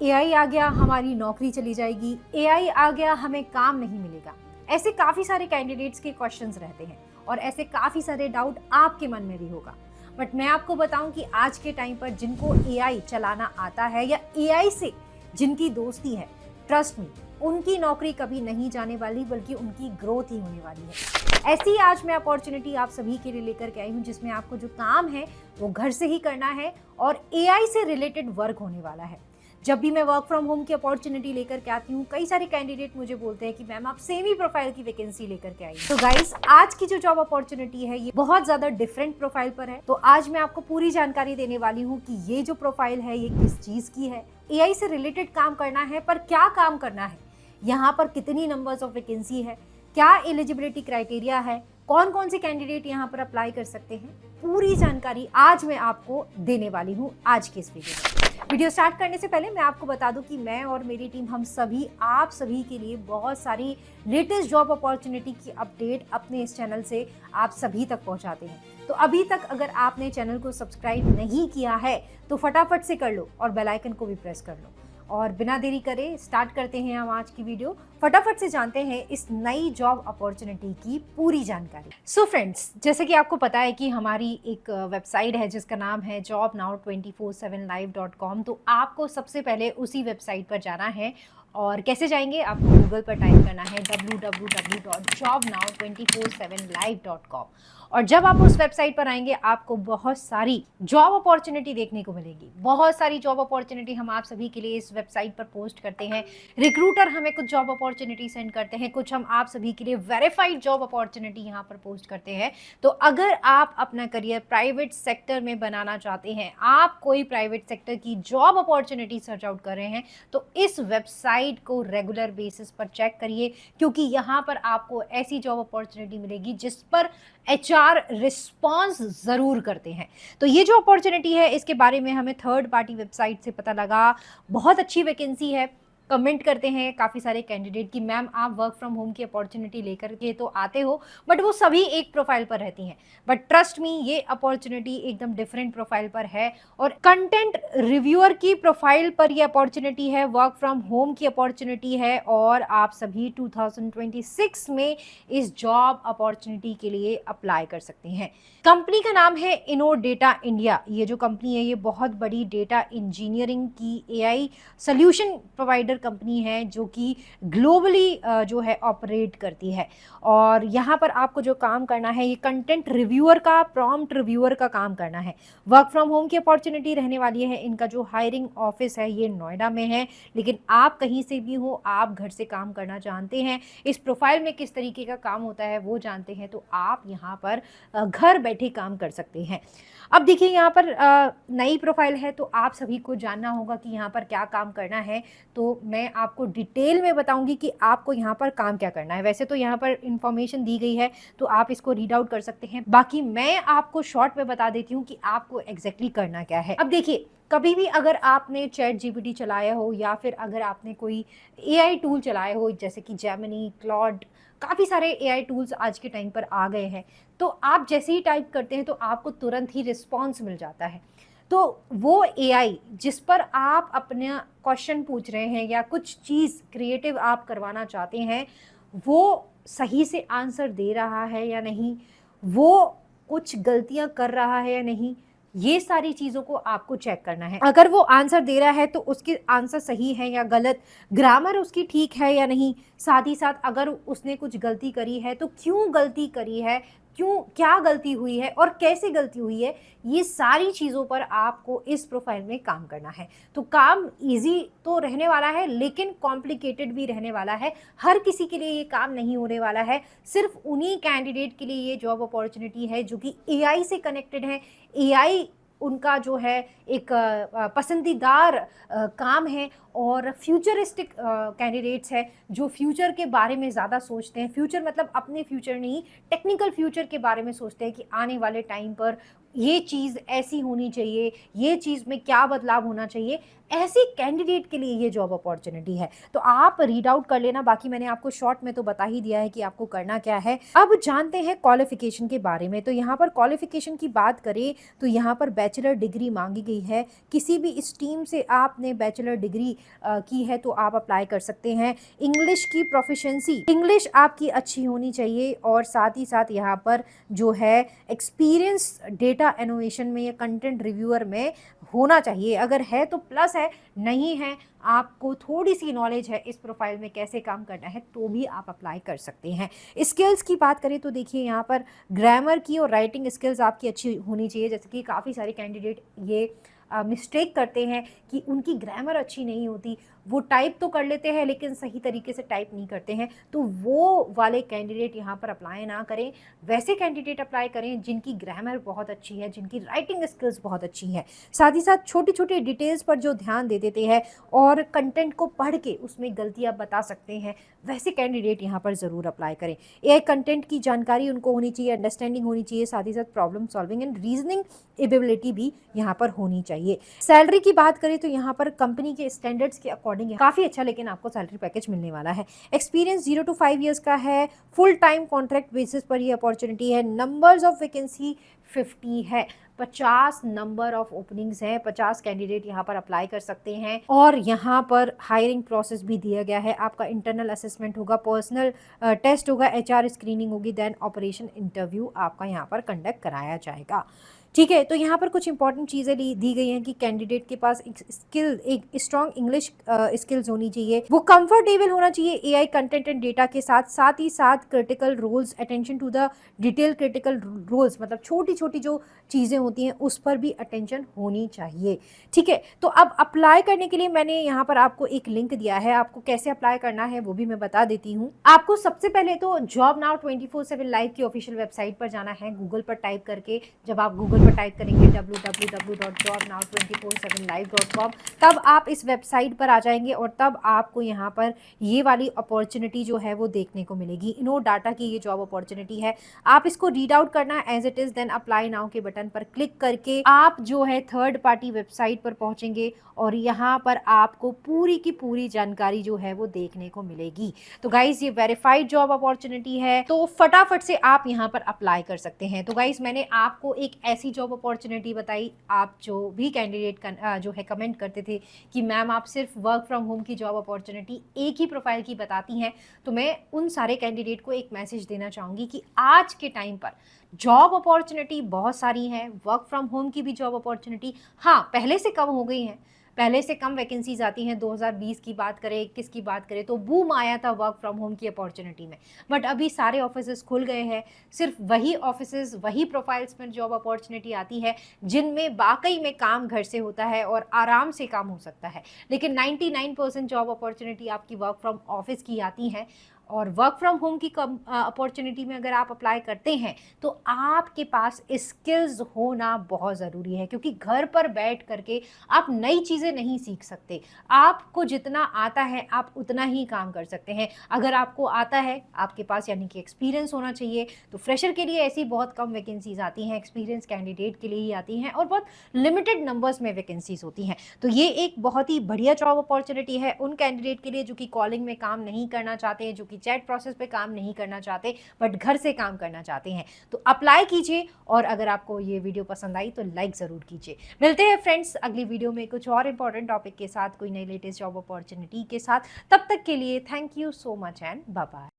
AI आ गया हमारी नौकरी चली जाएगी, एआई आ गया हमें काम नहीं मिलेगा। ऐसे काफ़ी सारे कैंडिडेट्स के क्वेश्चंस रहते हैं और ऐसे काफ़ी सारे डाउट आपके मन में भी होगा। बट मैं आपको बताऊं कि आज के टाइम पर जिनको एआई चलाना आता है या एआई से जिनकी दोस्ती है, ट्रस्ट मी, उनकी नौकरी कभी नहीं जाने वाली बल्कि उनकी ग्रोथ ही होने वाली है। ऐसी आज मैं अपॉर्चुनिटी आप सभी के लिए लेकर के आई हूँ जिसमें आपको जो काम है वो घर से ही करना है और एआई से रिलेटेड वर्क होने वाला है। जब भी मैं वर्क फ्रॉम होम की अपॉर्चुनिटी लेकर के आती हूँ, कई सारे कैंडिडेट मुझे बोलते हैं कि मैम आप सेम ही प्रोफाइल की वैकेंसी लेकर के आई। तो गाइस, आज की जो जॉब अपॉर्चुनिटी है ये बहुत ज्यादा डिफरेंट प्रोफाइल पर है। तो आज मैं आपको पूरी जानकारी देने वाली हूँ कि ये जो प्रोफाइल है ये किस चीज की है, एआई से रिलेटेड काम करना है, पर क्या काम करना है, यहाँ पर कितनी नंबर्स ऑफ वैकेंसी है, क्या एलिजिबिलिटी क्राइटेरिया है, कौन कौन से कैंडिडेट यहाँ पर अप्लाई कर सकते हैं, पूरी जानकारी आज मैं आपको देने वाली हूँ आज के इस वीडियो में। वीडियो स्टार्ट करने से पहले मैं आपको बता दूं कि मैं और मेरी टीम हम सभी आप सभी के लिए बहुत सारी लेटेस्ट जॉब अपॉर्चुनिटी की अपडेट अपने इस चैनल से आप सभी तक पहुंचाते हैं। तो अभी तक अगर आपने चैनल को सब्सक्राइब नहीं किया है तो फटाफट से कर लो और बेल आइकन को भी प्रेस कर लो। और बिना देरी करे स्टार्ट करते हैं हम आज की वीडियो। फटाफट से जानते हैं इस नई जॉब अपॉर्चुनिटी की पूरी जानकारी। सो फ्रेंड्स, जैसे कि आपको पता है कि हमारी एक वेबसाइट है जिसका नाम है jobnow247live.com। तो आपको सबसे पहले उसी वेबसाइट पर जाना है और कैसे जाएंगे, आपको गूगल पर टाइप करना है www.jobnow247live.com। और जब आप उस वेबसाइट पर आएंगे आपको बहुत सारी जॉब अपॉर्चुनिटी देखने को मिलेगी। बहुत सारी जॉब अपॉर्चुनिटी हम आप सभी के लिए इस वेबसाइट पर पोस्ट करते हैं। रिक्रूटर हमें कुछ जॉब अपॉर्चुनिटी सेंड करते हैं, कुछ हम आप सभी के लिए वेरीफाइड जॉब अपॉर्चुनिटी यहाँ पर पोस्ट करते हैं। तो अगर आप अपना करियर प्राइवेट सेक्टर में बनाना चाहते हैं, आप कोई प्राइवेट सेक्टर की जॉब अपॉर्चुनिटी सर्च आउट कर रहे हैं, तो इस वेबसाइट को रेगुलर बेसिस पर चेक करिए, क्योंकि यहाँ पर आपको ऐसी जॉब अपॉर्चुनिटी मिलेगी जिस पर एचआर रिस्पॉन्स जरूर करते हैं। तो ये जो अपॉर्चुनिटी है इसके बारे में हमें थर्ड पार्टी वेबसाइट से पता लगा। बहुत अच्छी वैकेंसी है। कमेंट करते हैं काफ़ी सारे कैंडिडेट कि मैम आप वर्क फ्रॉम होम की अपॉर्चुनिटी लेकर के तो आते हो, बट वो सभी एक प्रोफाइल पर रहती हैं। बट ट्रस्ट मी, ये अपॉर्चुनिटी एकदम डिफरेंट प्रोफाइल पर है और कंटेंट रिव्यूअर की प्रोफाइल पर ये अपॉर्चुनिटी है, वर्क फ्रॉम होम की अपॉर्चुनिटी है और आप सभी 2026 में इस जॉब अपॉर्चुनिटी के लिए अप्लाई कर सकते हैं। कंपनी का नाम है इनोडेटा इंडिया। ये जो कंपनी है ये बहुत बड़ी डेटा इंजीनियरिंग की एआई सोल्यूशन प्रोवाइडर कंपनी है जो कि ग्लोबली जो है ऑपरेट करती है। और यहाँ पर आपको जो काम करना है ये कंटेंट रिव्यूअर का, प्रॉम्प्ट रिव्यूअर का काम करना है। वर्क फ्रॉम होम की अपॉर्चुनिटी रहने वाली है। इनका जो हायरिंग ऑफिस है ये नोएडा में है, लेकिन आप कहीं से भी हो, आप घर से काम करना जानते हैं, इस प्रोफाइल में किस तरीके का काम होता है वो जानते हैं, तो आप यहाँ पर घर बैठे काम कर सकते हैं। अब देखिए, यहाँ पर नई प्रोफाइल है तो आप सभी को जानना होगा कि यहाँ पर क्या काम करना है। तो मैं आपको डिटेल में बताऊंगी कि आपको यहाँ पर काम क्या करना है। वैसे तो यहाँ पर इंफॉर्मेशन दी गई है तो आप इसको रीड आउट कर सकते हैं, बाकी मैं आपको शॉर्ट में बता देती हूँ कि आपको एग्जैक्टली करना क्या है। अब देखिए, कभी भी अगर आपने चैट जीपीटी चलाया हो या फिर अगर आपने कोई एआई टूल चलाया हो जैसे कि जेमिनी, क्लॉड, काफ़ी सारे एआई टूल्स आज के टाइम पर आ गए हैं, तो आप जैसे ही टाइप करते हैं तो आपको तुरंत ही रिस्पॉन्स मिल जाता है। तो वो एआई जिस पर आप अपना क्वेश्चन पूछ रहे हैं या कुछ चीज़ क्रिएटिव आप करवाना चाहते हैं, वो सही से आंसर दे रहा है या नहीं, वो कुछ गलतियां कर रहा है या नहीं, ये सारी चीज़ों को आपको चेक करना है। अगर वो आंसर दे रहा है तो उसके आंसर सही है या गलत, ग्रामर उसकी ठीक है या नहीं, साथ ही साथ अगर उसने कुछ गलती करी है तो क्यों गलती करी है, क्यों, क्या गलती हुई है और कैसे गलती हुई है, ये सारी चीज़ों पर आपको इस प्रोफाइल में काम करना है। तो काम इजी तो रहने वाला है लेकिन कॉम्प्लिकेटेड भी रहने वाला है। हर किसी के लिए ये काम नहीं होने वाला है, सिर्फ उन्हीं कैंडिडेट के लिए ये जॉब अपॉर्चुनिटी है जो कि एआई से कनेक्टेड है। एआई उनका जो है एक पसंदीदार काम है और फ्यूचरिस्टिक कैंडिडेट्स है जो फ्यूचर के बारे में ज़्यादा सोचते हैं। फ्यूचर मतलब अपने फ्यूचर नहीं, टेक्निकल फ्यूचर के बारे में सोचते हैं कि आने वाले टाइम पर ये चीज़ ऐसी होनी चाहिए, ये चीज़ में क्या बदलाव होना चाहिए, ऐसे कैंडिडेट के लिए ये जॉब अपॉर्चुनिटी है। तो आप रीड आउट कर लेना, बाकी मैंने आपको शॉर्ट में तो बता ही दिया है कि आपको करना क्या है। अब जानते हैं क्वालिफिकेशन के बारे में। तो यहाँ पर क्वालिफिकेशन की बात करें तो यहाँ पर बैचलर डिग्री मांगी गई है। किसी भी स्ट्रीम से आपने बैचलर डिग्री की है तो आप अप्लाई कर सकते हैं। इंग्लिश की प्रोफिशिएंसी, इंग्लिश आपकी अच्छी होनी चाहिए, और साथ ही साथ यहाँ पर जो है एक्सपीरियंस डेटा इनोवेशन में या कंटेंट रिव्यूअर में होना चाहिए। अगर है तो प्लस है, नहीं है आपको थोड़ी सी नॉलेज है इस प्रोफाइल में कैसे काम करना है तो भी आप अप्लाई कर सकते हैं। स्किल्स की बात करें तो देखिए यहाँ पर ग्रामर की और राइटिंग स्किल्स आपकी अच्छी होनी चाहिए। जैसे कि काफ़ी सारे कैंडिडेट ये मिस्टेक करते हैं कि उनकी ग्रामर अच्छी नहीं होती, वो टाइप तो कर लेते हैं लेकिन सही तरीके से टाइप नहीं करते हैं, तो वो वाले कैंडिडेट यहाँ पर अप्लाई ना करें। वैसे कैंडिडेट अप्लाई करें जिनकी ग्रामर बहुत अच्छी है, जिनकी राइटिंग स्किल्स बहुत अच्छी है, साथ ही साथ छोटी छोटी डिटेल्स पर जो ध्यान दे देते हैं और कंटेंट को पढ़ के उसमें गलतियाँ बता सकते हैं, वैसे कैंडिडेट यहाँ पर ज़रूर अप्लाई करें। एआई कंटेंट की जानकारी उनको होनी चाहिए, अंडरस्टैंडिंग होनी चाहिए, साथ ही साथ problem solving and reasoning ability भी यहाँ पर होनी चाहिए। सैलरी की बात करें तो यहाँ पर कंपनी के स्टैंडर्ड्स के अकॉर्डिंग काफ़ी अच्छा लेकिन आपको सैलरी पैकेज मिलने वाला है। एक्सपीरियंस 0 to 5 ईयर्स का है, फुल टाइम कॉन्ट्रैक्ट बेसिस पर ये अपॉर्चुनिटी है। नंबर्स ऑफ वैकेंसी 50 है, 50 नंबर ऑफ ओपनिंग्स हैं, 50 कैंडिडेट यहाँ पर अप्लाई कर सकते हैं। और यहाँ पर हायरिंग प्रोसेस भी दिया गया है। आपका इंटरनल असेसमेंट होगा, पर्सनल टेस्ट होगा, एचआर स्क्रीनिंग होगी, देन ऑपरेशन इंटरव्यू आपका यहाँ पर कंडक्ट कराया जाएगा। ठीक है, तो यहाँ पर कुछ इंपॉर्टेंट चीज़ें दी गई हैं कि कैंडिडेट के पास एक स्किल, एक स्ट्रॉन्ग इंग्लिश स्किल्स होनी चाहिए, वो कंफर्टेबल होना चाहिए एआई कंटेंट एंड डेटा के साथ, साथ ही साथ critical roles, attention to the detail critical roles, मतलब छोटी छोटी जो चीज़ें होती हैं उस पर भी अटेंशन होनी चाहिए। ठीक है, तो अब अप्लाई करने के लिए मैंने यहाँ पर आपको एक लिंक दिया है, आपको कैसे अप्लाई करना है वो भी मैं बता देती हूँ। आपको सबसे पहले तो जॉब नाउ 24/7 लाइव की ऑफिशियल वेबसाइट पर जाना है, गूगल पर टाइप करके। जब आप गूगल पर टाइप करेंगे www.jobnow247live.com, तब आप इस वेबसाइट पर आ जाएंगे और तब आपको यहाँ पर ये वाली अपॉर्चुनिटी जो है वो देखने को मिलेगी। इनो डाटा की ये जॉब अपॉर्चुनिटी है, आप इसको रीड आउट करना as it is, then apply now के बटन पर क्लिक करके आप जो है थर्ड पार्टी वेबसाइट पर पहुंचेंगे और यहाँ पर आपको पूरी की पूरी जानकारी जो है वो देखने को मिलेगी। तो गाइज ये वेरीफाइड जॉब अपॉर्चुनिटी है, तो फटाफट से आप यहाँ पर अप्लाई कर सकते हैं। तो गाइज मैंने आपको एक ऐसी जॉब अपॉर्चुनिटी बताई, आप जो भी कैंडिडेट जो है कमेंट करते थे कि मैम आप सिर्फ वर्क फ्रॉम होम की जॉब अपॉर्चुनिटी एक ही प्रोफाइल की बताती हैं, तो मैं उन सारे कैंडिडेट को एक मैसेज देना चाहूँगी कि आज के टाइम पर जॉब अपॉर्चुनिटी बहुत सारी है, वर्क फ्रॉम होम की भी जॉब अपॉर्चुनिटी हाँ पहले से कम हो गई हैं, पहले से कम वैकेंसीज आती हैं। 2020 की बात करें, 21 की बात करें तो बूम आया था वर्क फ्रॉम होम की अपॉर्चुनिटी में, बट अभी सारे ऑफिसेज खुल गए हैं, सिर्फ वही ऑफिसेज वही प्रोफाइल्स में जॉब अपॉर्चुनिटी आती है जिनमें वाकई में काम घर से होता है और आराम से काम हो सकता है। लेकिन 99% जॉब अपॉर्चुनिटी आपकी वर्क फ्रॉम ऑफिस की आती हैं। और वर्क फ्रॉम होम की अपॉर्चुनिटी में अगर आप अप्लाई करते हैं तो आपके पास स्किल्स होना बहुत ज़रूरी है, क्योंकि घर पर बैठ करके आप नई चीज़ें नहीं सीख सकते। आपको जितना आता है आप उतना ही काम कर सकते हैं। अगर आपको आता है आपके पास यानी कि एक्सपीरियंस होना चाहिए। तो फ्रेशर के लिए ऐसी बहुत कम वैकेंसीज आती हैं, एक्सपीरियंस कैंडिडेट के लिए ही आती हैं और बहुत लिमिटेड नंबर्स में वैकेंसीज होती हैं। तो ये एक बहुत ही बढ़िया जॉब अपॉर्चुनिटी है उन कैंडिडेट के लिए जो कि कॉलिंग में काम नहीं करना चाहते हैं, जो चैट प्रोसेस पे काम नहीं करना चाहते बट घर से काम करना चाहते हैं। तो अप्लाई कीजिए और अगर आपको ये वीडियो पसंद आई तो लाइक ज़रूर कीजिए। मिलते हैं फ्रेंड्स अगली वीडियो में कुछ और इंपॉर्टेंट टॉपिक के साथ, कोई नई लेटेस्ट जॉब अपॉर्चुनिटी के साथ। तब तक के लिए thank you so much and bye bye.